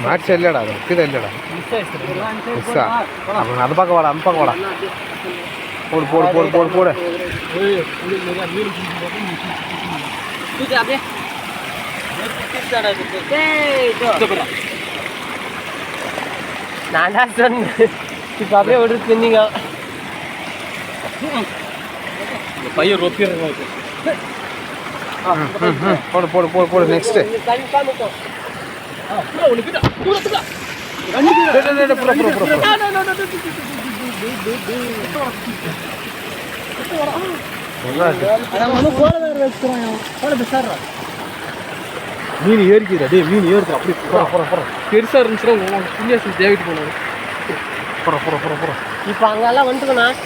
மாட்சி இல்லைடா அது கீழே இல்லைடா மிஸ்ஸா அப்போ அது பக்கம் வாடா அந்த பக்கம் வாடா போடு போடு போடு போடு போடு நான்டா சொன்னேன் இப்போ அப்படியே விட்டு தின்னீங்க பையன் ரொப்பிடுறோம் போடு போடு போடு போடு நெக்ஸ்ட்டு மீன் ஏறிக்குது டே மீன் ஏறுது அப்படி பெருசாக இருந்துச்சுன்னா புண்ணியாசம் தேவைட்டு போனாங்க இப்போ அங்கெல்லாம் வந்துக்கணும்